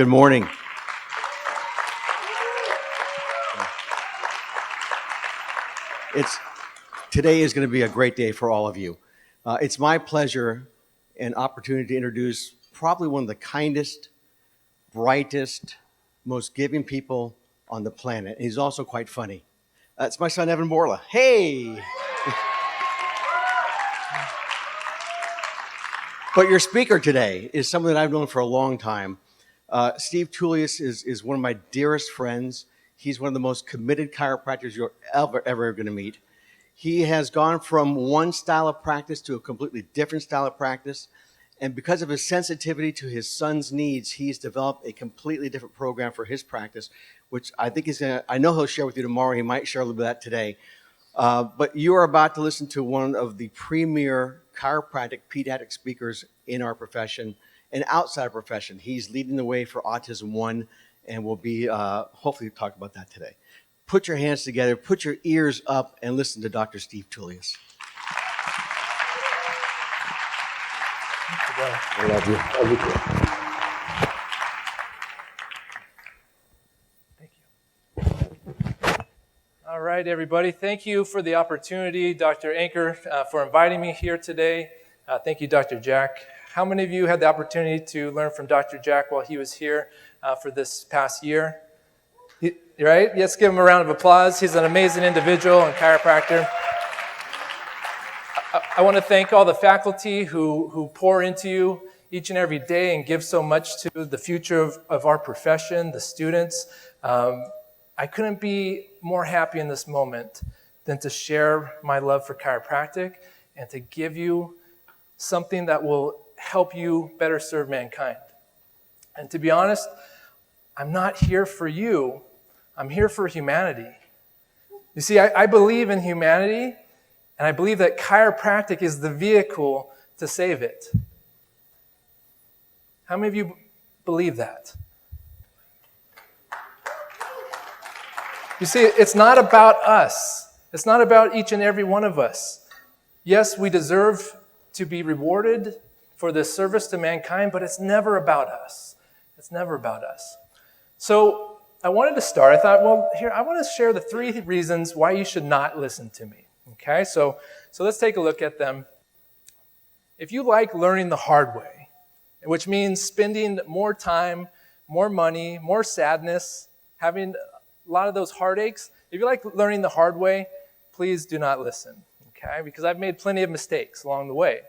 Good morning. Today is going to be a great day for all of you. It's my pleasure and opportunity to introduce probably one of the kindest, brightest, most giving people on the planet. He's also quite funny. It's my son, Evan Borla. Hey! But your speaker today is someone that I've known for a long time. Steve Tullius is one of my dearest friends. He's one of the most committed chiropractors you're ever going to meet. He has gone from one style of practice to a completely different style of practice. And because of his sensitivity to his son's needs, he's developed a completely different program for his practice, which I think I know he'll share with you tomorrow. He might share a little bit of that today. But you are about to listen to one of the premier chiropractic pediatric speakers in our profession and outside our profession. He's leading the way for Autism One, and we'll be hopefully talk about that today. Put your hands together, put your ears up, and listen to Dr. Steve Tullius. I love you. Thank you. All right, everybody. Thank you for the opportunity, Dr. Anchor, for inviting me here today. Thank you, Dr. Jack. How many of you had the opportunity to learn from Dr. Jack while he was here for this past year? Right? Let's give him a round of applause. He's an amazing individual and chiropractor. I want to thank all the faculty who pour into you each and every day and give so much to the future of our profession, the students. I couldn't be more happy in this moment than to share my love for chiropractic and to give you something that will help you better serve mankind. And to be honest, I'm not here for you. I'm here for humanity. You see, I believe in humanity, and I believe that chiropractic is the vehicle to save it. How many of you believe that? You see, it's not about us. It's not about each and every one of us. Yes, we deserve to be rewarded for this service to mankind, but it's never about us. It's never about us. So I wanted to start. I thought, well, here, I want to share the 3 reasons why you should not listen to me. Okay, so let's take a look at them. If you like learning the hard way, which means spending more time, more money, more sadness, having a lot of those heartaches, if you like learning the hard way, please do not listen, okay? Because I've made plenty of mistakes along the way.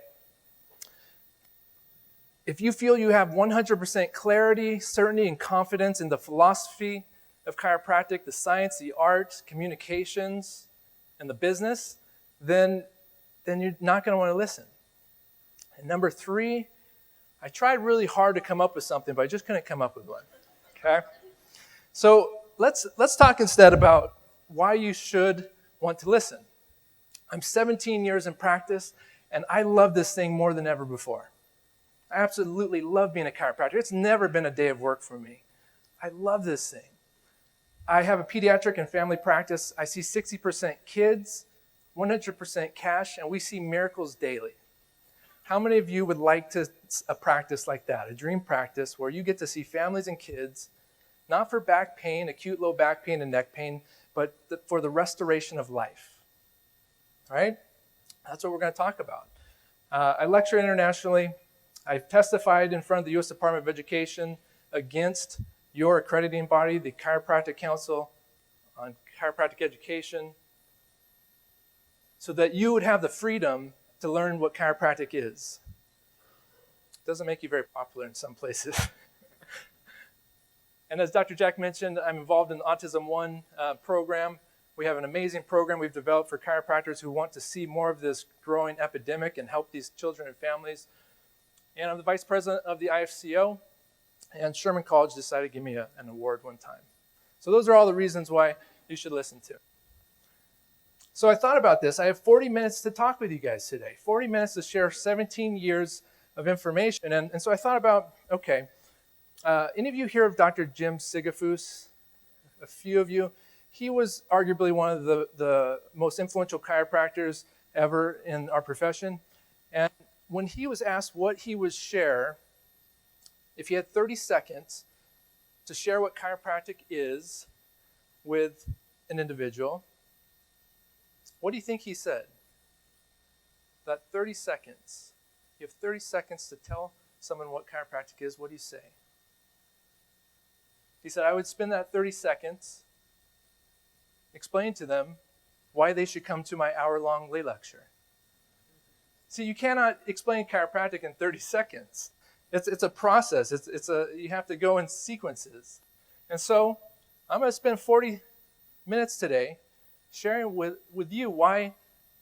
If you feel you have 100% clarity, certainty, and confidence in the philosophy of chiropractic, the science, the art, communications, and the business, then you're not going to want to listen. And number 3, I tried really hard to come up with something, but I just couldn't come up with one. Okay? So let's talk instead about why you should want to listen. I'm 17 years in practice, and I love this thing more than ever before. I absolutely love being a chiropractor. It's never been a day of work for me. I love this thing. I have a pediatric and family practice. I see 60% kids, 100% cash, and we see miracles daily. How many of you would like a practice like that, a dream practice where you get to see families and kids, not for back pain, acute low back pain and neck pain, but for the restoration of life? All right? That's what we're going to talk about. I lecture internationally. I've testified in front of the U.S. Department of Education against your accrediting body, the Chiropractic Council on Chiropractic Education, so that you would have the freedom to learn what chiropractic is. It doesn't make you very popular in some places. And as Dr. Jack mentioned, I'm involved in the Autism One program. We have an amazing program we've developed for chiropractors who want to see more of this growing epidemic and help these children and families. And I'm the vice president of the IFCO, and Sherman College decided to give me an award one time. So those are all the reasons why you should listen to. So I thought about this. I have 40 minutes to talk with you guys today, 40 minutes to share 17 years of information. And so I thought about, okay, any of you hear of Dr. Jim Sigafus? A few of you. He was arguably one of the most influential chiropractors ever in our profession. And when he was asked what he would share, if he had 30 seconds, to share what chiropractic is with an individual. What do you think he said? That 30 seconds. You have 30 seconds to tell someone what chiropractic is. What do you say? He said, I would spend that 30 seconds explaining to them why they should come to my hour-long lay lecture. See, you cannot explain chiropractic in 30 seconds. It's a process. You have to go in sequences. And so I'm going to spend 40 minutes today sharing with you why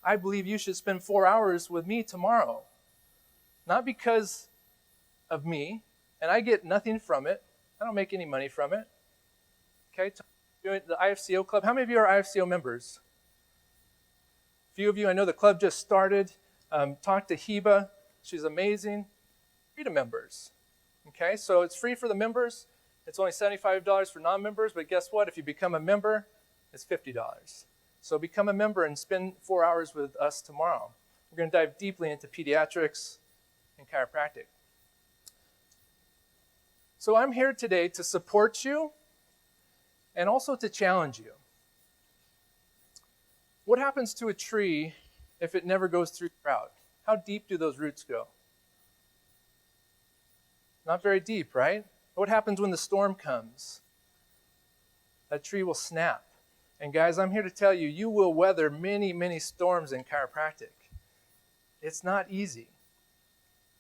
I believe you should spend 4 hours with me tomorrow. Not because of me, and I get nothing from it. I don't make any money from it. Okay, the IFCO club. How many of you are IFCO members? A few of you. I know the club just started. Talk to Heba. She's amazing. Free to members. Okay, so it's free for the members. It's only $75 for non-members, but guess what? If you become a member, it's $50. So become a member and spend 4 hours with us tomorrow. We're going to dive deeply into pediatrics and chiropractic. So I'm here today to support you and also to challenge you. What happens to a tree if it never goes through drought? How deep do those roots go? Not very deep, right? What happens when the storm comes? That tree will snap. And guys, I'm here to tell you, you will weather many, many storms in chiropractic. It's not easy.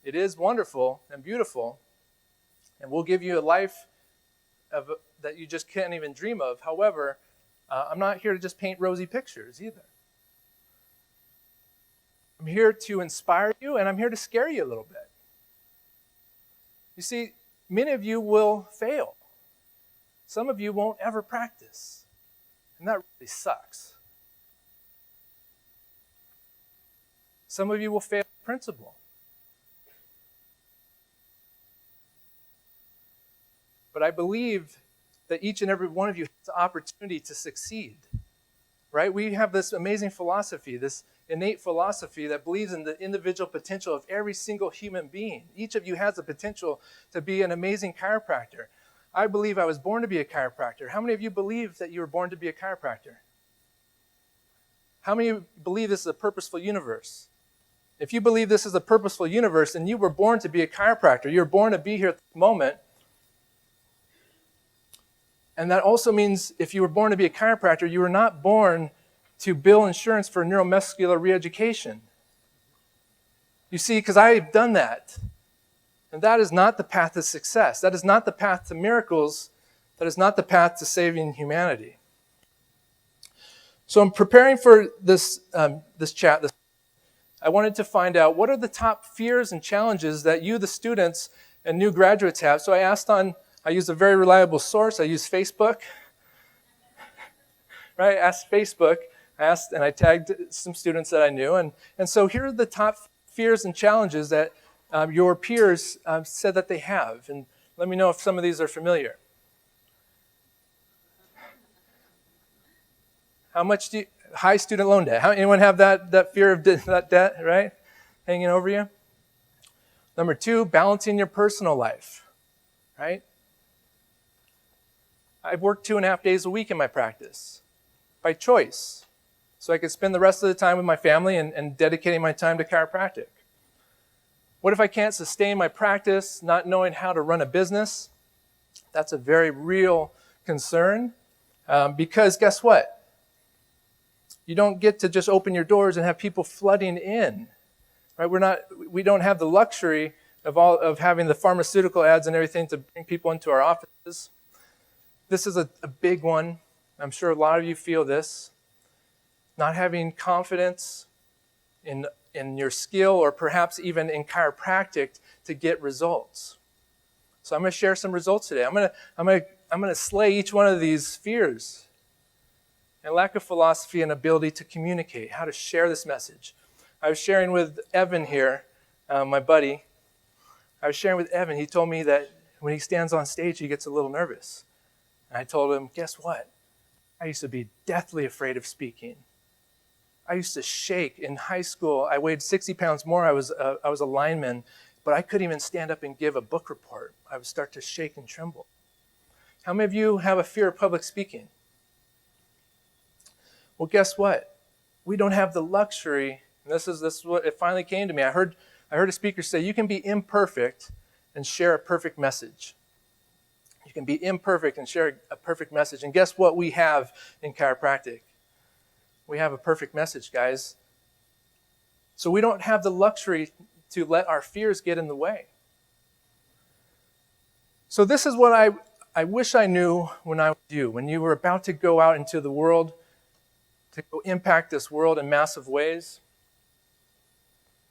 It is wonderful and beautiful, and we'll give you a life that you just can't even dream of. However, I'm not here to just paint rosy pictures either. I'm here to inspire you, and I'm here to scare you a little bit. You see, many of you will fail. Some of you won't ever practice, and that really sucks. Some of you will fail principle. But I believe that each and every one of you has the opportunity to succeed, right? We have this amazing philosophy, this innate philosophy that believes in the individual potential of every single human being. Each of you has the potential to be an amazing chiropractor. I believe I was born to be a chiropractor. How many of you believe that you were born to be a chiropractor? How many believe this is a purposeful universe? If you believe this is a purposeful universe and you were born to be a chiropractor, you were born to be here at this moment. And that also means if you were born to be a chiropractor, you were not born to bill insurance for neuromuscular reeducation. You see, because I've done that. And that is not the path to success. That is not the path to miracles. That is not the path to saving humanity. So I'm preparing for this chat. I wanted to find out what are the top fears and challenges that you, the students and new graduates, have. So I used a very reliable source. I used Facebook. Right? I asked Facebook. And I tagged some students that I knew. And so here are the top fears and challenges that your peers said that they have. And let me know if some of these are familiar. How much high student loan debt? Anyone have that fear of that debt, right? Hanging over you? Number 2, balancing your personal life, right? I've worked 2.5 days a week in my practice by choice, so I could spend the rest of the time with my family and dedicating my time to chiropractic. What if I can't sustain my practice, not knowing how to run a business? That's a very real concern because guess what? You don't get to just open your doors and have people flooding in, right? We don't have the luxury of having the pharmaceutical ads and everything to bring people into our offices. This is a big one. I'm sure a lot of you feel this. Not having confidence in your skill or perhaps even in chiropractic to get results. So I'm going to share some results today. I'm going to slay each one of these fears. And lack of philosophy and ability to communicate, how to share this message. I was sharing with Evan here, my buddy. I was sharing with Evan. He told me that when he stands on stage, he gets a little nervous. And I told him, guess what? I used to be deathly afraid of speaking. I used to shake in high school. I weighed 60 pounds more. I was a lineman, but I couldn't even stand up and give a book report. I would start to shake and tremble. How many of you have a fear of public speaking? Well, guess what? We don't have the luxury, and this is what it finally came to me. I heard a speaker say, you can be imperfect and share a perfect message. You can be imperfect and share a perfect message. And guess what we have in chiropractic? We have a perfect message, guys. So we don't have the luxury to let our fears get in the way. So this is what I wish I knew when I was you, when you were about to go out into the world, to go impact this world in massive ways.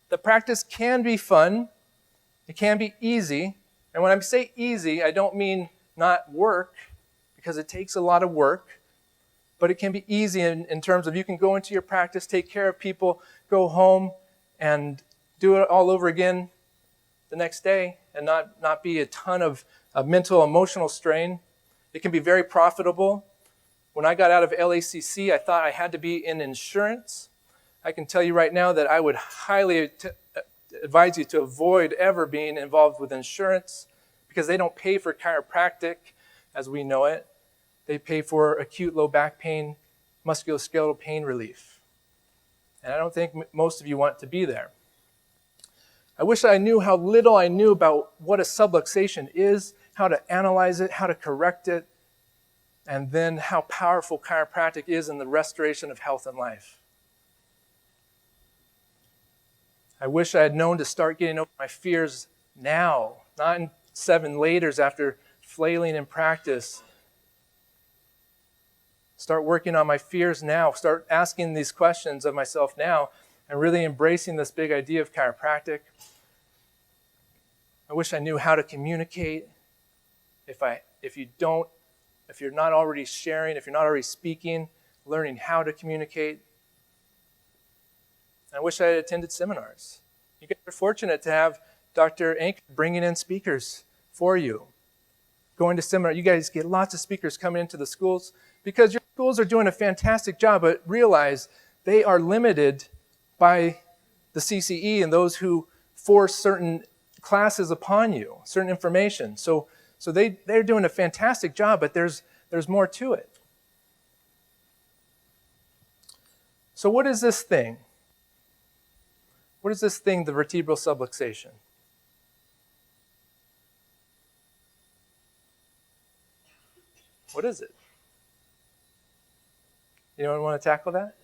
The practice can be fun. It can be easy. And when I say easy, I don't mean not work, because it takes a lot of work. But it can be easy in terms of you can go into your practice, take care of people, go home, and do it all over again the next day, and not be a ton of mental, emotional strain. It can be very profitable. When I got out of LACC, I thought I had to be in insurance. I can tell you right now that I would highly advise you to avoid ever being involved with insurance, because they don't pay for chiropractic as we know it. They pay for acute low back pain, musculoskeletal pain relief. And I don't think most of you want to be there. I wish I knew how little I knew about what a subluxation is, how to analyze it, how to correct it, and then how powerful chiropractic is in the restoration of health and life. I wish I had known to start getting over my fears now, not in 7 laters after flailing in practice. Start working on my fears now. Start asking these questions of myself now and really embracing this big idea of chiropractic. I wish I knew how to communicate. If you're not already sharing, if you're not already speaking, learning how to communicate. I wish I had attended seminars. You guys are fortunate to have Dr. Anker bringing in speakers for you. Going to seminar, you guys get lots of speakers coming into the schools because your schools are doing a fantastic job, but realize they are limited by the CCE and those who force certain classes upon you, certain information. So they're doing a fantastic job, but there's more to it. So what is this thing? What is this thing, the vertebral subluxation? What is it? Anyone want to tackle that?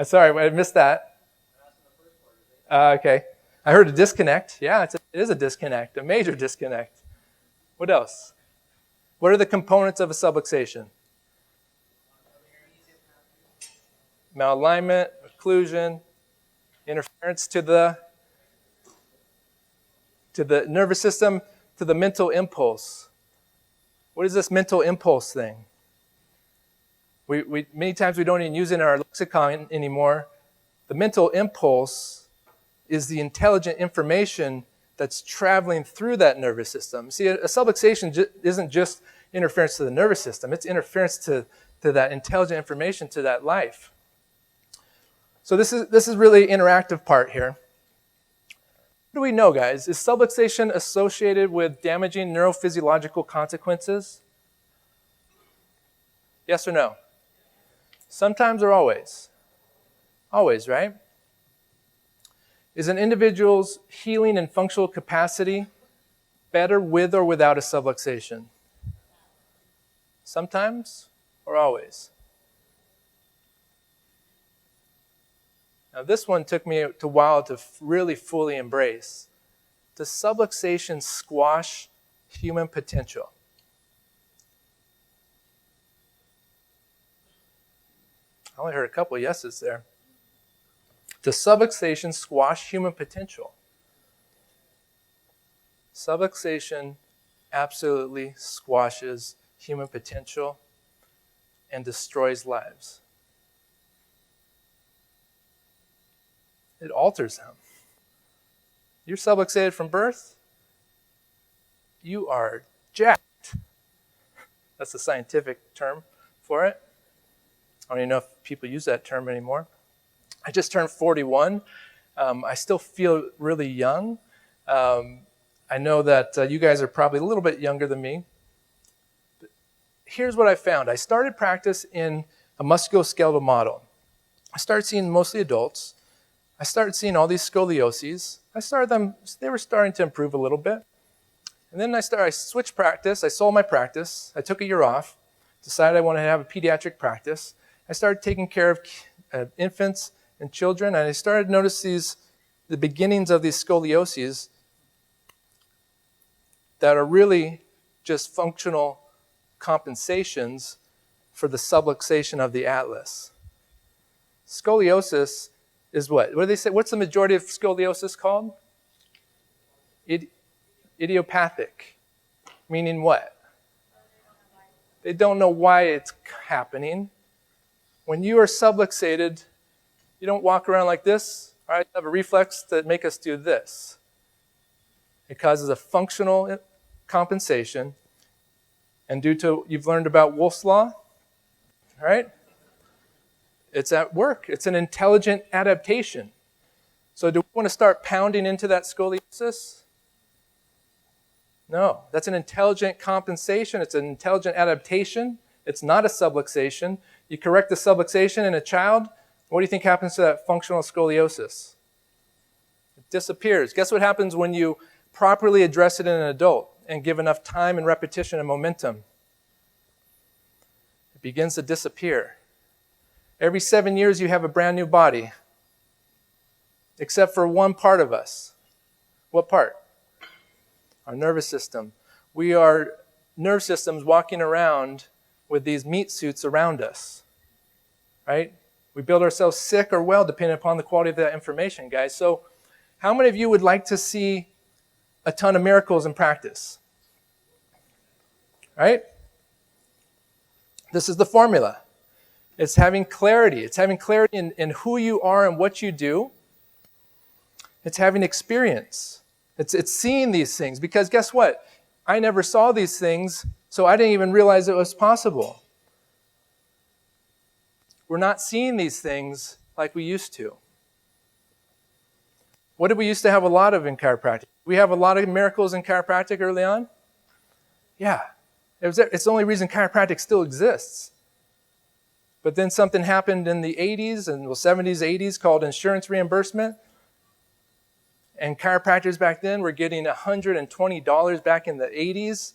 Sorry, I missed that. Okay. I heard a disconnect. Yeah, it is a disconnect, a major disconnect. What else? What are the components of a subluxation? Malalignment, occlusion, interference to the nervous system, to the mental impulse. What is this mental impulse thing? We many times we don't even use it in our lexicon anymore. The mental impulse is the intelligent information that's traveling through that nervous system. See, a subluxation isn't just interference to the nervous system. It's interference to that intelligent information, to that life. So this is really interactive part here. What do we know, guys? Is subluxation associated with damaging neurophysiological consequences? Yes or no? Sometimes or always? Always, right? Is an individual's healing and functional capacity better with or without a subluxation? Sometimes or always? Now this one took me a while to really fully embrace. Does subluxation squash human potential? I only heard a couple of yeses there. Does subluxation squash human potential? Subluxation absolutely squashes human potential and destroys lives. It alters them. You're subluxated from birth, you are jacked. That's the scientific term for it. I don't even know if people use that term anymore. I just turned 41. I still feel really young. I know that you guys are probably a little bit younger than me. But here's what I found. I started practice in a musculoskeletal model. I started seeing mostly adults. I started seeing all these scolioses. They were starting to improve a little bit. And then I switched practice. I sold my practice. I took a year off, decided I wanted to have a pediatric practice. I started taking care of infants and children, and I started to notice the beginnings of these scolioses that are really just functional compensations for the subluxation of the atlas. Scoliosis is what? What do they say? What's the majority of scoliosis called? Idiopathic. Meaning what? They don't know why it's happening. When you are subluxated, you don't walk around like this. All right, you have a reflex that make us do this. It causes a functional compensation. And due to, you've learned about Wolff's Law, all right? It's at work. It's an intelligent adaptation. So do we want to start pounding into that scoliosis? No, that's an intelligent compensation. It's an intelligent adaptation. It's not a subluxation. You correct the subluxation in a child, what do you think happens to that functional scoliosis? It disappears. Guess what happens when you properly address it in an adult and give enough time and repetition and momentum? It begins to disappear. Every 7 years you have a brand new body, except for one part of us. What part? Our nervous system. We are nerve systems walking around with these meat suits around us, right? We build ourselves sick or well depending upon the quality of that information, guys. So how many of you would like to see a ton of miracles in practice? Right? This is the formula. It's having clarity. It's having clarity in who you are and what you do. It's having experience. It's seeing these things. Because guess what? I never saw these things, so I didn't even realize it was possible. We're not seeing these things like we used to. What did we used to have a lot of in chiropractic? We have a lot of miracles in chiropractic early on? Yeah. It's the only reason chiropractic still exists. But then something happened in the 80s and 70s, 80s called insurance reimbursement. And chiropractors back then were getting $120 back in the 80s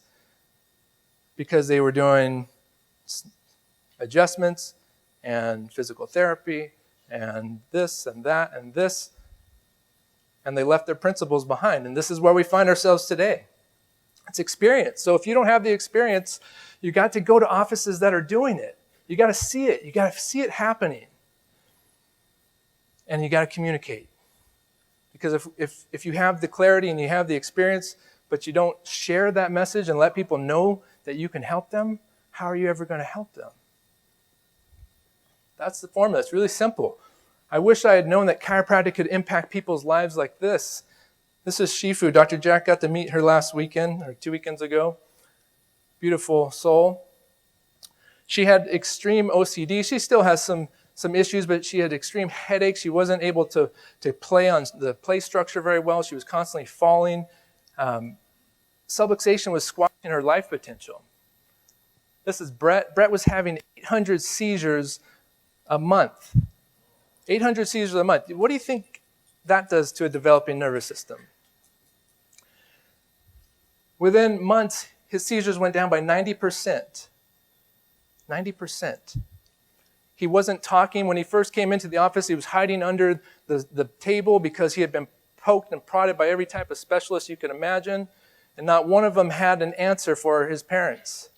because they were doing adjustments and physical therapy and this and that and this. And they left their principles behind. And this is where we find ourselves today. It's experience. So if you don't have the experience, you got to go to offices that are doing it. You got to see it. You got to see it happening. And you got to communicate. Because if you have the clarity and you have the experience, but you don't share that message and let people know that you can help them, how are you ever going to help them? That's the formula. It's really simple. I wish I had known that chiropractic could impact people's lives like this. This is Shifu. Dr. Jack got to meet her last weekend, or 2 weekends ago. Beautiful soul. She had extreme OCD. She still has some issues, but she had extreme headaches. She wasn't able to play on the play structure very well. She was constantly falling. Subluxation was squashing her life potential. This is Brett. Brett was having 800 seizures a month. 800 seizures a month. What do you think that does to a developing nervous system? Within months, his seizures went down by 90%. 90%. He wasn't talking. When he first came into the office, he was hiding under the table because he had been poked and prodded by every type of specialist you can imagine, and not one of them had an answer for his parents.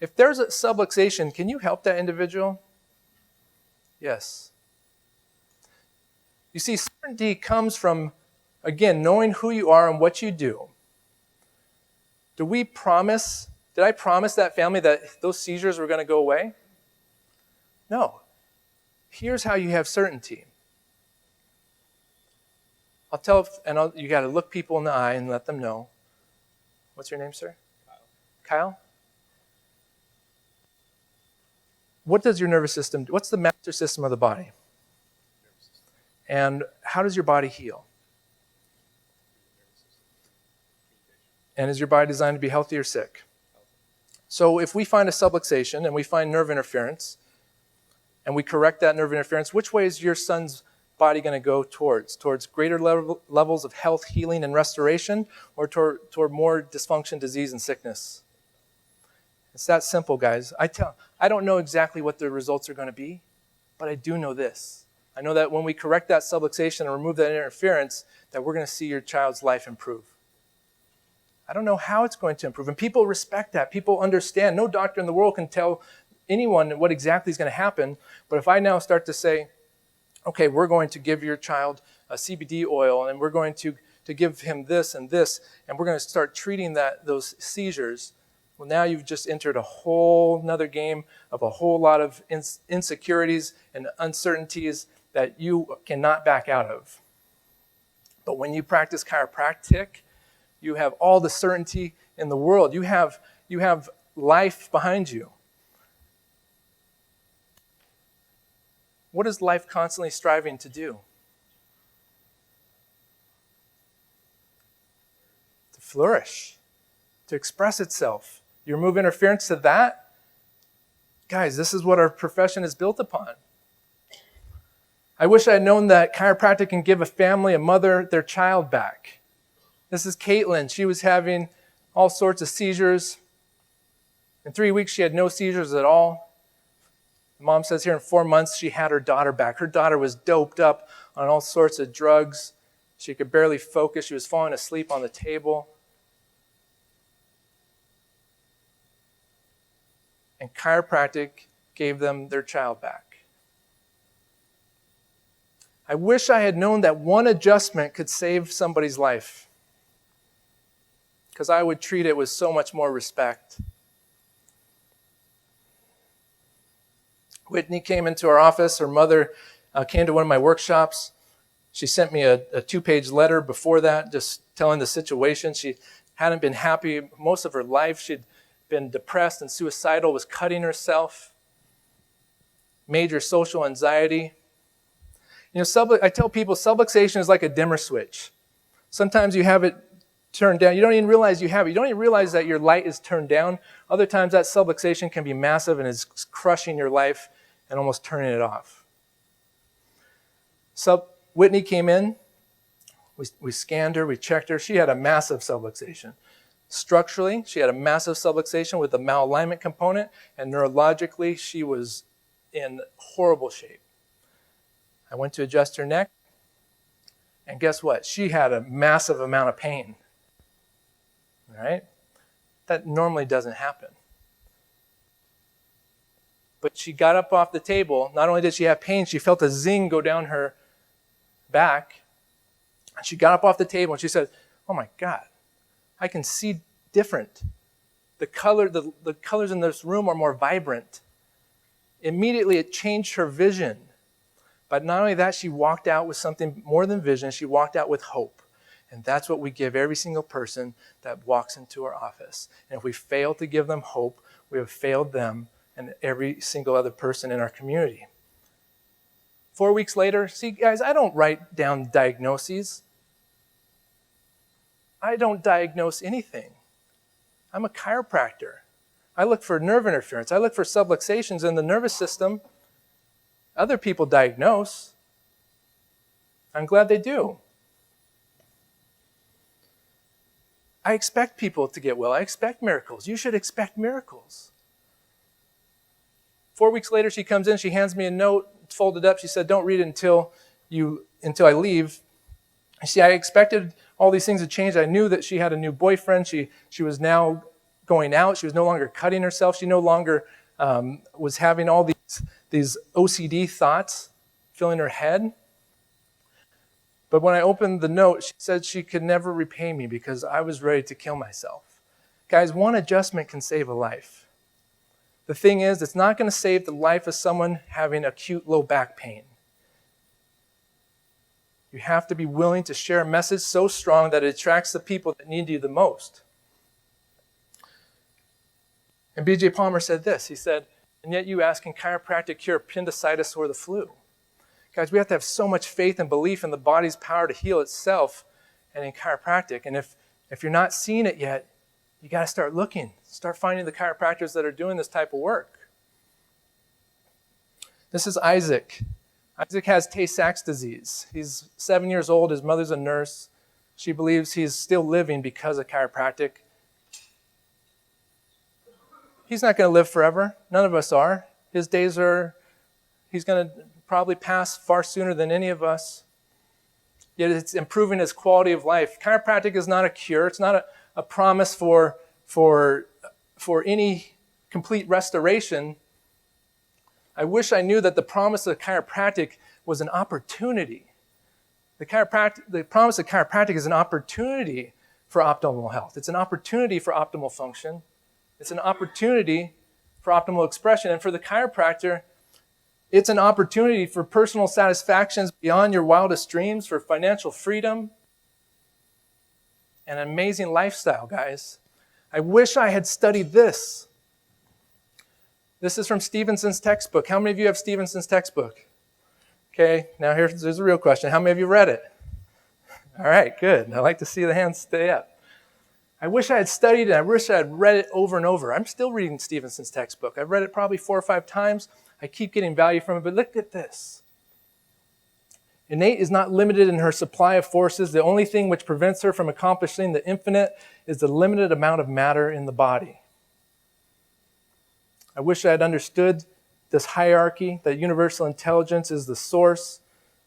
If there's a subluxation, can you help that individual? Yes. You see, certainty comes from, again, knowing who you are and what you do. Did I promise that family that those seizures were going to go away? No. Here's how you have certainty. You got to look people in the eye and let them know. What's your name, sir? Kyle? What does your nervous system do? What's the master system of the body? And how does your body heal? And is your body designed to be healthy or sick? So if we find a subluxation and we find nerve interference, and we correct that nerve interference, which way is your son's body going to go towards? Towards greater levels of health, healing, and restoration, or toward more dysfunction, disease, and sickness? It's that simple, guys. I don't know exactly what the results are going to be, but I do know this. I know that when we correct that subluxation and remove that interference, that we're going to see your child's life improve. I don't know how it's going to improve. And people respect that. People understand. No doctor in the world can tell anyone what exactly is going to happen. But if I now start to say, okay, we're going to give your child a CBD oil, and we're going to give him this, and we're going to start treating those seizures, well, now you've just entered a whole nother game of a whole lot of insecurities and uncertainties that you cannot back out of. But when you practice chiropractic, you have all the certainty in the world. You have life behind you. What is life constantly striving to do? To flourish, to express itself. You remove interference to that? Guys, this is what our profession is built upon. I wish I had known that chiropractic can give a mother, their child back. This is Caitlin. She was having all sorts of seizures. In 3 weeks, she had no seizures at all. Mom says here in 4 months, she had her daughter back. Her daughter was doped up on all sorts of drugs. She could barely focus. She was falling asleep on the table. And chiropractic gave them their child back. I wish I had known that one adjustment could save somebody's life, because I would treat it with so much more respect. Whitney came into our office. Her mother came to one of my workshops. She sent me a 2-page letter before that, just telling the situation. She hadn't been happy most of her life. She'd been depressed and suicidal, was cutting herself, major social anxiety. You know, I tell people subluxation is like a dimmer switch. Sometimes you have it turned down. You don't even realize you have it. You don't even realize that your light is turned down. Other times that subluxation can be massive and is crushing your life and almost turning it off. Whitney came in. We scanned her. We checked her. She had a massive subluxation. Structurally, she had a massive subluxation with a malalignment component, and neurologically, she was in horrible shape. I went to adjust her neck, and guess what? She had a massive amount of pain. All right? That normally doesn't happen. But she got up off the table. Not only did she have pain, she felt a zing go down her back. And she got up off the table and she said, "Oh my God, I can see different. The colors in this room are more vibrant." Immediately it changed her vision. But not only that, she walked out with something more than vision. She walked out with hope. And that's what we give every single person that walks into our office. And if we fail to give them hope, we have failed them and every single other person in our community. 4 weeks later, see, guys, I don't write down diagnoses. I don't diagnose anything. I'm a chiropractor. I look for nerve interference. I look for subluxations in the nervous system. Other people diagnose. I'm glad they do. I expect people to get well. I expect miracles. You should expect miracles. 4 weeks later, she comes in. She hands me a note. It's folded up. She said, "Don't read it until I leave." You see, I expected all these things to change. I knew that she had a new boyfriend. She was now going out. She was no longer cutting herself. She no longer was having all these OCD thoughts filling her head. But when I opened the note, she said she could never repay me because I was ready to kill myself. Guys, one adjustment can save a life. The thing is, it's not going to save the life of someone having acute low back pain. You have to be willing to share a message so strong that it attracts the people that need you the most. And B.J. Palmer said this. He said, "And yet you ask, can chiropractic cure appendicitis or the flu?" Guys, we have to have so much faith and belief in the body's power to heal itself and in chiropractic. And if If you're not seeing it yet, you got to start looking. Start finding the chiropractors that are doing this type of work. This is Isaac. Isaac has Tay-Sachs disease. He's 7 years old. His mother's a nurse. She believes he's still living because of chiropractic. He's not going to live forever. None of us are. His days are, he's going to probably pass far sooner than any of us. Yet it's improving his quality of life. Chiropractic is not a cure. It's not a promise for any complete restoration. I wish I knew that the promise of chiropractic was an opportunity. The promise of chiropractic is an opportunity for optimal health. It's an opportunity for optimal function. It's an opportunity for optimal expression. And for the chiropractor, it's an opportunity for personal satisfactions beyond your wildest dreams, for financial freedom, and an amazing lifestyle, guys. I wish I had studied this. This is from Stevenson's textbook. How many of you have Stevenson's textbook? Okay, now here's a real question. How many of you read it? All right, good. I like to see the hands stay up. I wish I had studied it. I wish I had read it over and over. I'm still reading Stevenson's textbook. I've read it probably 4 or 5 times. I keep getting value from it, but look at this. Innate is not limited in her supply of forces. The only thing which prevents her from accomplishing the infinite is the limited amount of matter in the body. I wish I had understood this hierarchy, that universal intelligence is the source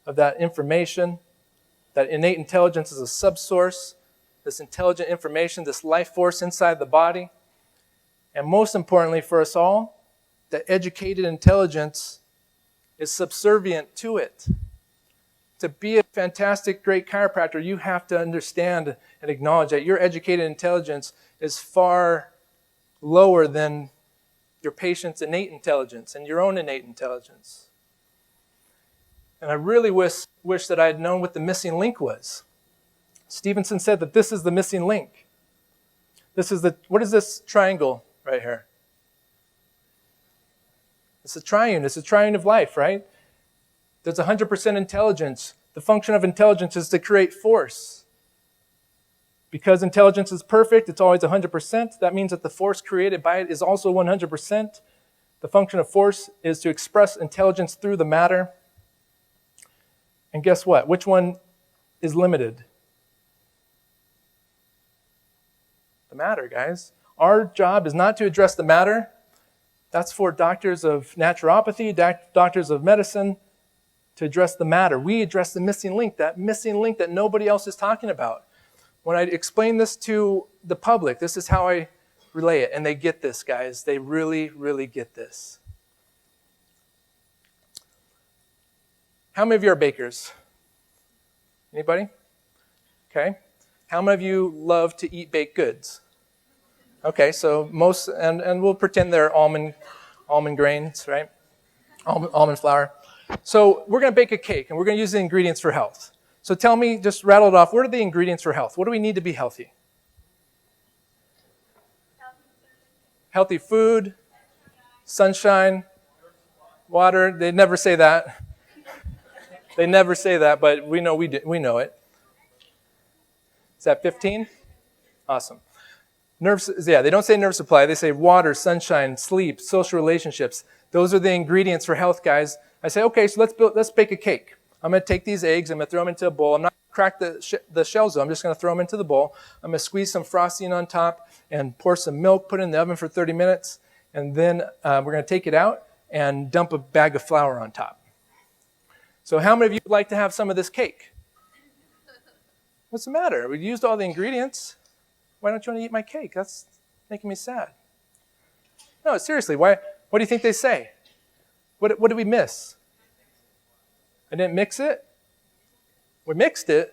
of that information, that innate intelligence is a subsource, this intelligent information, this life force inside the body, and most importantly for us all, that educated intelligence is subservient to it. To be a fantastic, great chiropractor, you have to understand and acknowledge that your educated intelligence is far lower than your patient's innate intelligence and your own innate intelligence. And I really wish that I had known what the missing link was. Stevenson said that this is the missing link. What is this triangle right here? It's a triune. It's a triune of life, right? There's 100% intelligence. The function of intelligence is to create force. Because intelligence is perfect, it's always 100%. That means that the force created by it is also 100%. The function of force is to express intelligence through the matter. And guess what? Which one is limited? The matter, guys. Our job is not to address the matter. That's for doctors of naturopathy, doctors of medicine, to address the matter. We address the missing link that nobody else is talking about. When I explain this to the public, this is how I relay it. And they get this, guys. They really, really get this. How many of you are bakers? Anybody? Okay. How many of you love to eat baked goods? Okay, so most, and we'll pretend they're almond grains, right? Almond flour. So we're going to bake a cake, and we're going to use the ingredients for health. So tell me, just rattle it off, what are the ingredients for health? What do we need to be healthy? Healthy food, sunshine, water. They never say that. They never say that, but we know it. Is that 15? Awesome. They don't say nerve supply. They say water, sunshine, sleep, social relationships. Those are the ingredients for health, guys. I say, okay, so let's bake a cake. I'm going to take these eggs. I'm going to throw them into a bowl. I'm not going to crack the shells, though. I'm just going to throw them into the bowl. I'm going to squeeze some frosting on top and pour some milk, put it in the oven for 30 minutes. And then we're going to take it out and dump a bag of flour on top. So how many of you would like to have some of this cake? What's the matter? We used all the ingredients. Why don't you want to eat my cake? That's making me sad. No, seriously, what do you think they say? What did we miss? I didn't mix it? We mixed it.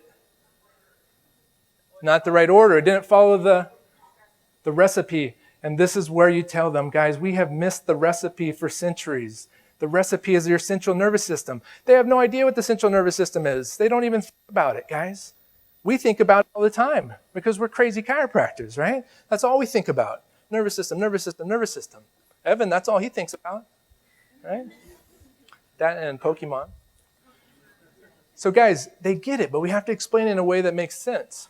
Not the right order. It didn't follow the recipe. And this is where you tell them, guys, we have missed the recipe for centuries. The recipe is your central nervous system. They have no idea what the central nervous system is. They don't even think about it, guys. We think about it all the time because we're crazy chiropractors, right? That's all we think about. Nervous system, nervous system, nervous system. Evan, that's all he thinks about, right? That and Pokemon. So guys, they get it, but we have to explain it in a way that makes sense.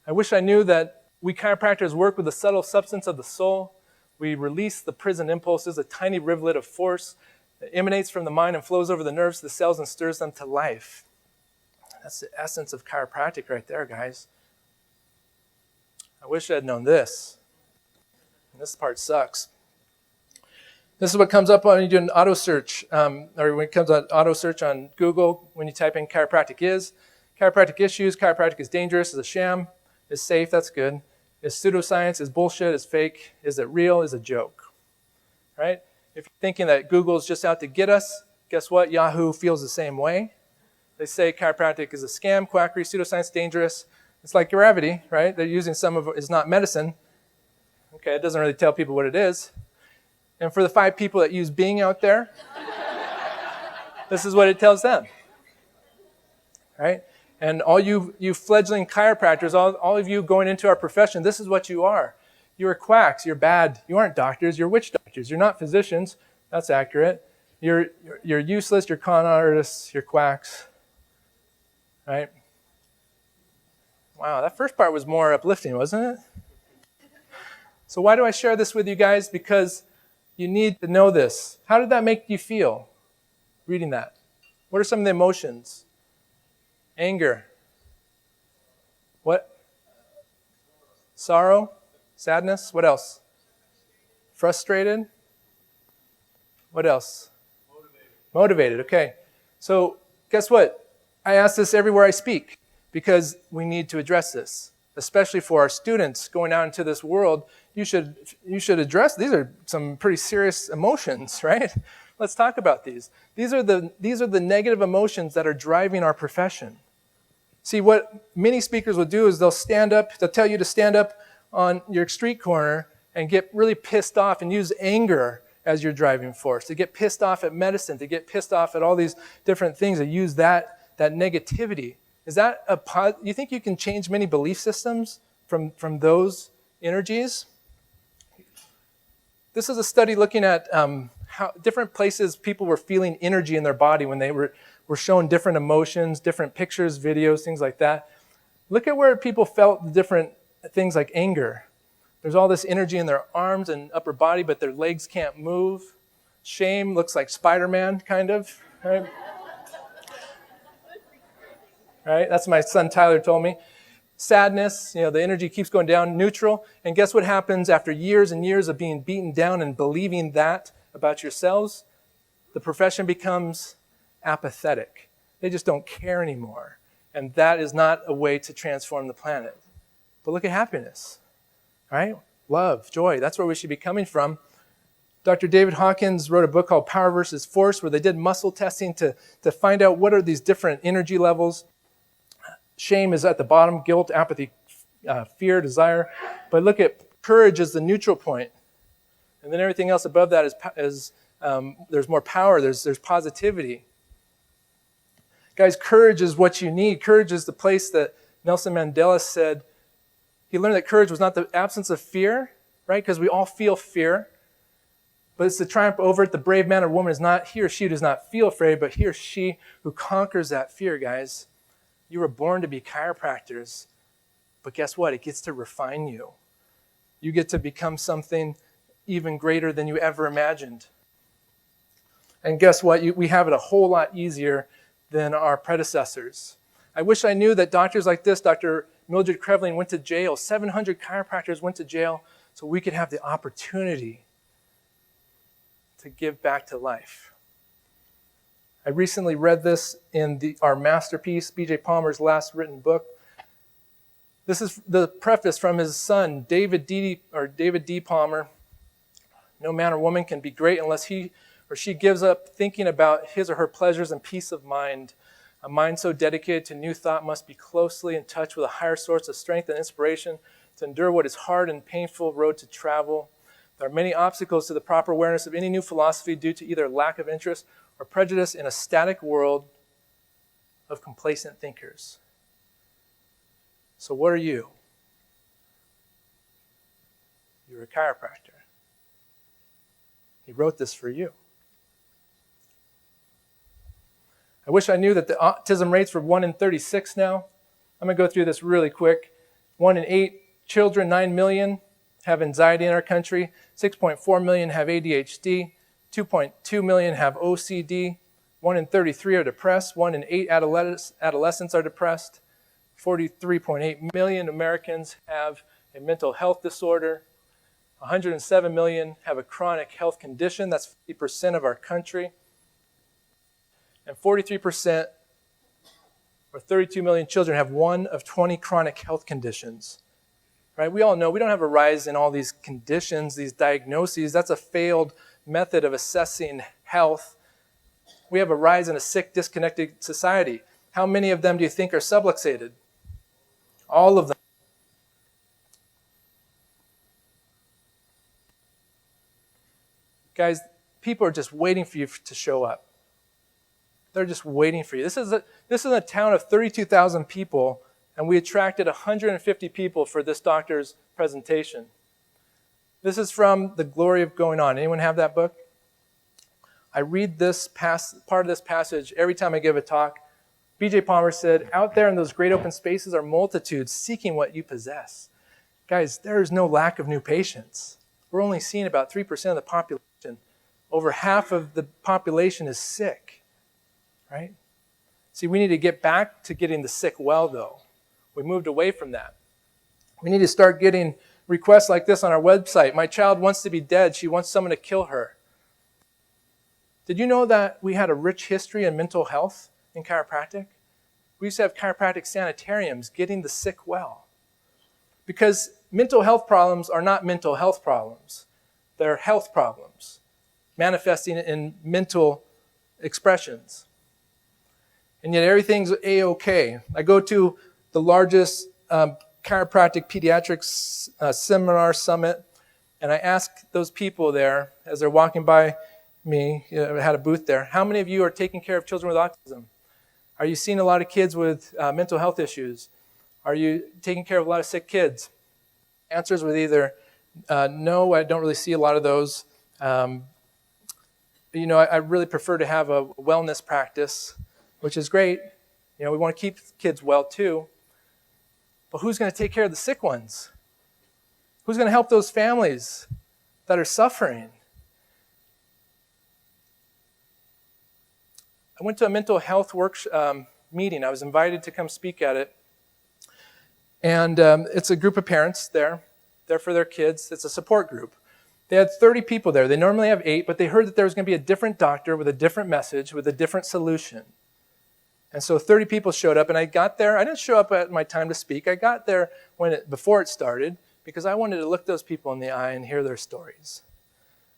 I wish I knew that we chiropractors work with the subtle substance of the soul. We release the prison impulses, a tiny rivulet of force that emanates from the mind and flows over the nerves to the cells and stirs them to life. That's the essence of chiropractic right there, guys. I wish I had known this. And this part sucks. This is what comes up when you do an auto search, or when it comes on auto search on Google when you type in chiropractic issues, chiropractic is dangerous, is a sham, is safe, that's good, is pseudoscience, is bullshit, is fake, is it real, is a joke, right? If you're thinking that Google is just out to get us, guess what? Yahoo feels the same way. They say chiropractic is a scam, quackery, pseudoscience, dangerous. It's like gravity, right? They're using some of it is not medicine. Okay, it doesn't really tell people what it is. And for the 5 people that use Bing out there, this is what it tells them, right? And all you fledgling chiropractors, all of you going into our profession, this is what you are. You're quacks, you're bad, you aren't doctors, you're witch doctors, you're not physicians, that's accurate. You're useless, you're con artists, you're quacks, right? Wow, that first part was more uplifting, wasn't it? So why do I share this with you guys? Because you need to know this. How did that make you feel, reading that? What are some of the emotions? Anger. What? Sorrow? Sadness? What else? Frustrated? What else? Motivated, okay. So guess what? I ask this everywhere I speak because we need to address this, especially for our students going out into this world. You should address, these are some pretty serious emotions, right? Let's talk about these. These are the negative emotions that are driving our profession. See, what many speakers will do is they'll tell you to stand up on your street corner and get really pissed off and use anger as your driving force, to get pissed off at medicine, to get pissed off at all these different things, to use that negativity. Is that you think you can change many belief systems from those energies? This is a study looking at how different places people were feeling energy in their body when they were shown different emotions, different pictures, videos, things like that. Look at where people felt different things like anger. There's all this energy in their arms and upper body, but their legs can't move. Shame looks like Spider-Man, kind of, right? Right? That's what my son Tyler told me. Sadness, the energy keeps going down. Neutral. And guess what happens after years and years of being beaten down and believing that about yourselves? The profession becomes apathetic. They just don't care anymore. And that is not a way to transform the planet. But look at happiness, right? Love, joy, that's where we should be coming from. Dr. David Hawkins wrote a book called Power versus Force, where they did muscle testing to find out what are these different energy levels. Shame is at the bottom, guilt, apathy, fear, desire. But look at courage as the neutral point. And then everything else above that is there's more power, there's positivity. Guys, courage is what you need. Courage is the place that Nelson Mandela said, he learned that courage was not the absence of fear, right? Because we all feel fear. But it's the triumph over it. The brave man or woman is not he or she who does not feel afraid, but he or she who conquers that fear, guys. You were born to be chiropractors, but guess what? It gets to refine you. You get to become something even greater than you ever imagined. And guess what? We have it a whole lot easier than our predecessors. I wish I knew that doctors like this, Dr. Mildred Krevling, went to jail. 700 chiropractors went to jail so we could have the opportunity to give back to life. I recently read this in our masterpiece, B.J. Palmer's last written book. This is the preface from his son, David D. Palmer. No man or woman can be great unless he or she gives up thinking about his or her pleasures and peace of mind. A mind so dedicated to new thought must be closely in touch with a higher source of strength and inspiration to endure what is hard and painful road to travel. There are many obstacles to the proper awareness of any new philosophy due to either lack of interest or prejudice in a static world of complacent thinkers. So what are you? You're a chiropractor. He wrote this for you. I wish I knew that the autism rates were 1 in 36 now. I'm going to go through this really quick. 1 in 8 children, 9 million, have anxiety in our country. 6.4 million have ADHD. 2.2 million have OCD. 1 in 33 are depressed. 1 in 8 adolescents are depressed. 43.8 million Americans have a mental health disorder. 107 million have a chronic health condition. That's 50% of our country. And 43%, or 32 million children, have one of 20 chronic health conditions. Right? We all know we don't have a rise in all these conditions, these diagnoses. That's a failed method of assessing health. We have a rise in a sick, disconnected society. How many of them do you think are subluxated? All of them. Guys, people are just waiting for you to show up. They're just waiting for you. This is a town of 32,000 people, and we attracted 150 people for this doctor's presentation. This is from The Glory of Going On. Anyone have that book? I read this part of this passage every time I give a talk. B.J. Palmer said, out there in those great open spaces are multitudes seeking what you possess. Guys, there is no lack of new patients. We're only seeing about 3% of the population. Over half of the population is sick, right? See, we need to get back to getting the sick well, though. We moved away from that. We need to start getting requests like this on our website. My child wants to be dead. She wants someone to kill her. Did you know that we had a rich history in mental health in chiropractic? We used to have chiropractic sanitariums getting the sick well. Because mental health problems are not mental health problems. They're health problems, manifesting in mental expressions. And yet everything's A-okay. I go to the largest chiropractic pediatric seminar summit, and I ask those people there as they're walking by me, I had a booth there, how many of you are taking care of children with autism? Are you seeing a lot of kids with mental health issues? Are you taking care of a lot of sick kids? Answers were either, no, I don't really see a lot of those. I really prefer to have a wellness practice, which is great. We want to keep kids well too. But who's going to take care of the sick ones? Who's going to help those families that are suffering? I went to a mental health meeting. I was invited to come speak at it. And it's a group of parents there for their kids. It's a support group. They had 30 people there. They normally have 8, but they heard that there was going to be a different doctor with a different message, with a different solution. And so 30 people showed up, and I got there. I didn't show up at my time to speak. I got there before it started because I wanted to look those people in the eye and hear their stories.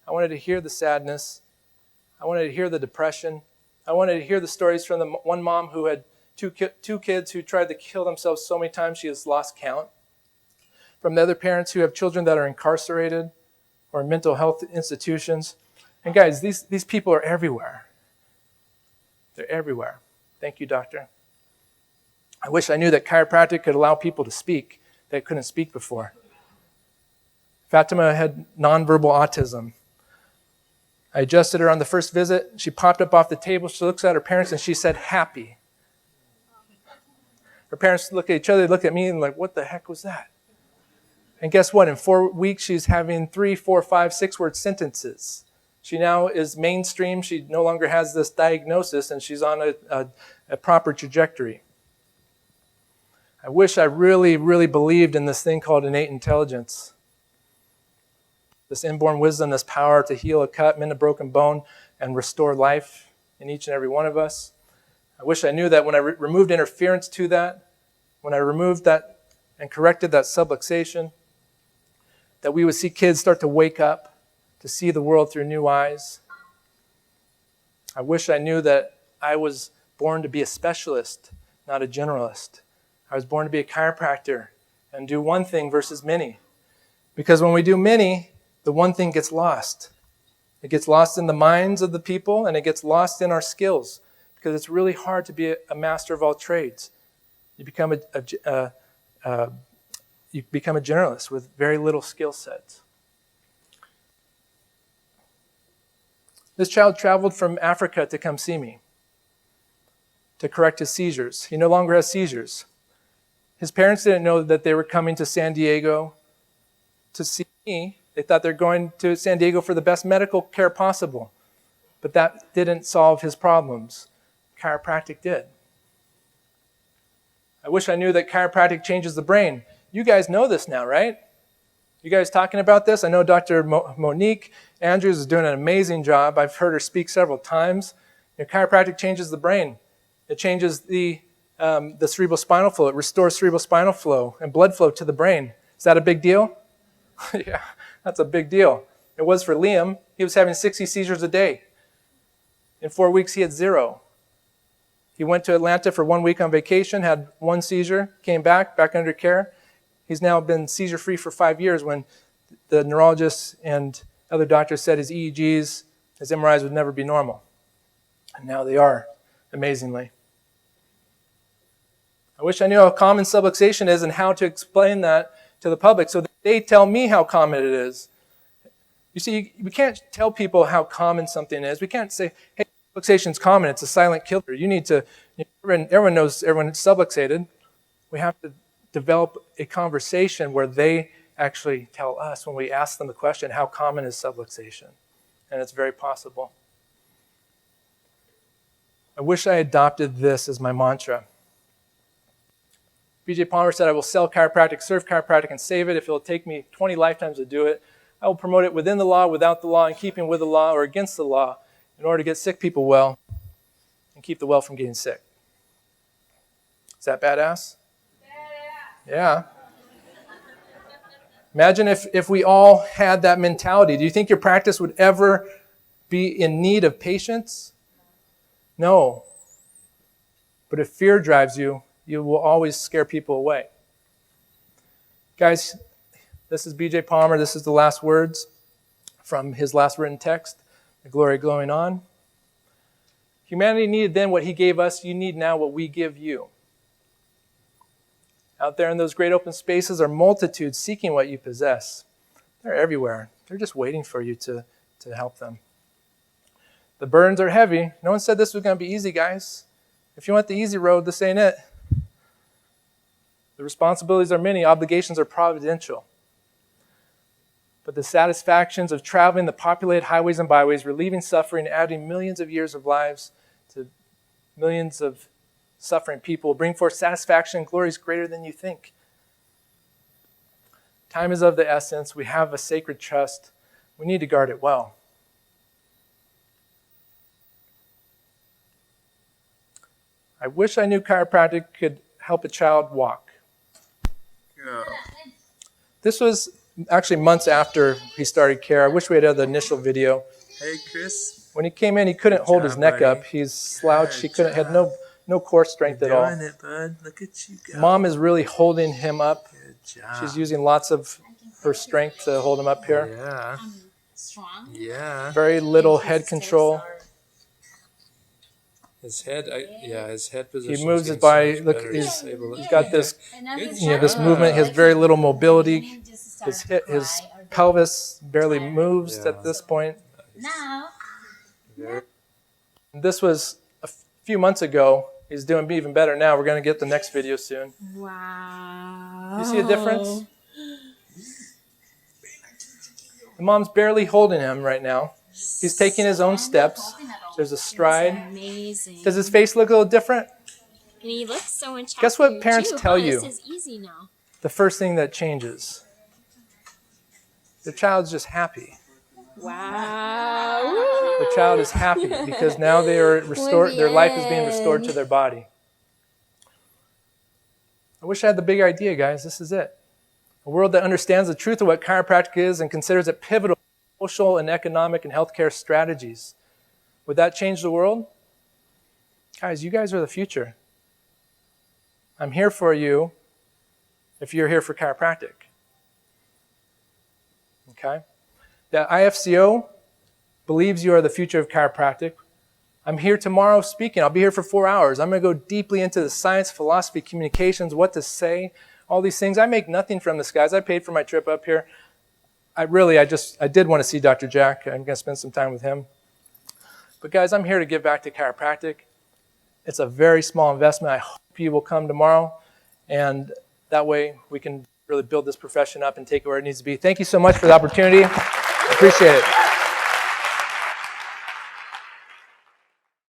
I wanted to hear the sadness. I wanted to hear the depression. I wanted to hear the stories from the one mom who had two kids who tried to kill themselves so many times she has lost count. From the other parents who have children that are incarcerated or in mental health institutions. And guys, these people are everywhere. They're everywhere. Thank you, doctor. I wish I knew that chiropractic could allow people to speak that couldn't speak before. Fatima had nonverbal autism. I adjusted her on the first visit. She popped up off the table. She looks at her parents and she said, happy. Her parents look at each other, they look at me and like, what the heck was that? And guess what? In 4 weeks, she's having 3, 4, 5, 6-word sentences. She now is mainstream. She no longer has this diagnosis, and she's on a proper trajectory. I wish I really, really believed in this thing called innate intelligence. This inborn wisdom, this power to heal a cut, mend a broken bone, and restore life in each and every one of us. I wish I knew that when I removed interference to that, when I removed that and corrected that subluxation, that we would see kids start to wake up, to see the world through new eyes. I wish I knew that I was born to be a specialist, not a generalist. I was born to be a chiropractor and do one thing versus many. Because when we do many, the one thing gets lost. It gets lost in the minds of the people, and it gets lost in our skills. Because it's really hard to be a master of all trades. You become a generalist with very little skill sets. This child traveled from Africa to come see me, to correct his seizures. He no longer has seizures. His parents didn't know that they were coming to San Diego to see me. They thought they were going to San Diego for the best medical care possible. But that didn't solve his problems. Chiropractic did. I wish I knew that chiropractic changes the brain. You guys know this now, right? You guys talking about this? I know Dr. Monique Andrews is doing an amazing job. I've heard her speak several times. Chiropractic changes the brain. It changes the cerebral spinal flow. It restores cerebral spinal flow and blood flow to the brain. Is that a big deal? Yeah, that's a big deal. It was for Liam. He was having 60 seizures a day. In 4 weeks, he had 0. He went to Atlanta for 1 week on vacation, had 1 seizure, came back under care. He's now been seizure-free for 5 years when the neurologists and other doctors said his EEGs, his MRIs would never be normal. And now they are, amazingly. I wish I knew how common subluxation is and how to explain that to the public so that they tell me how common it is. You see, we can't tell people how common something is. We can't say, hey, subluxation is common. It's a silent killer. You need to, everyone knows everyone is subluxated. We have to develop a conversation where they actually tell us when we ask them the question, how common is subluxation? And it's very possible. I wish I adopted this as my mantra. B.J. Palmer said, I will sell chiropractic, serve chiropractic, and save it if it will take me 20 lifetimes to do it. I will promote it within the law, without the law, in keeping with the law, or against the law, in order to get sick people well and keep the well from getting sick. Is that badass? Yeah. Imagine if we all had that mentality. Do you think your practice would ever be in need of patients? No. But if fear drives you, you will always scare people away. Guys, this is B.J. Palmer. This is the last words from his last written text, The Glory Glowing On. Humanity needed then what he gave us. You need now what we give you. Out there in those great open spaces are multitudes seeking what you possess. They're everywhere. They're just waiting for you to help them. The burdens are heavy. No one said this was going to be easy, guys. If you want the easy road, this ain't it. The responsibilities are many. Obligations are providential. But the satisfactions of traveling the populated highways and byways, relieving suffering, adding millions of years of lives to millions of suffering people, bring forth satisfaction and glories greater than you think. Time is of the essence. We have a sacred trust. We need to guard it well. I wish I knew chiropractic could help a child walk. Yeah. This was actually months after he started care. I wish we had the initial video. Hey, Chris. When he came in, he couldn't hold his neck up. He's slouched. He had no core strength at all. It, bud. Look at you go. Mom is really holding him up. Good job. She's using lots of her strength to hold him up here. Yeah. Strong. Yeah. Very little head control. His head, his head position. He moves his body. Look, he's got this, this movement. He has very little mobility. His pelvis barely moves at this point. Now. This was a few months ago. He's doing even better now. We're going to get the next video soon. Wow. You see a difference? The mom's barely holding him right now. He's taking his own steps. There's a stride. Amazing. Does his face look a little different? And he looks so enchanted. Guess what parents too. tell you? This is easy now. The first thing that changes. The child's just happy. Wow. The child is happy because now they are restored. Their life is being restored to their body. I wish I had the big idea, guys. This is it. A world that understands the truth of what chiropractic is and considers it pivotal in social and economic and healthcare strategies. Would that change the world? Guys, you guys are the future. I'm here for you if you're here for chiropractic. Okay? The IFCO believes you are the future of chiropractic. I'm here tomorrow speaking. I'll be here for 4 hours. I'm going to go deeply into the science, philosophy, communications, what to say, all these things. I make nothing from this, guys. I paid for my trip up here. I did want to see Dr. Jack. I'm going to spend some time with him. But guys, I'm here to give back to chiropractic. It's a very small investment. I hope you will come tomorrow. And That way we can really build this profession up and take it where it needs to be. Thank you so much for the opportunity. Appreciate it.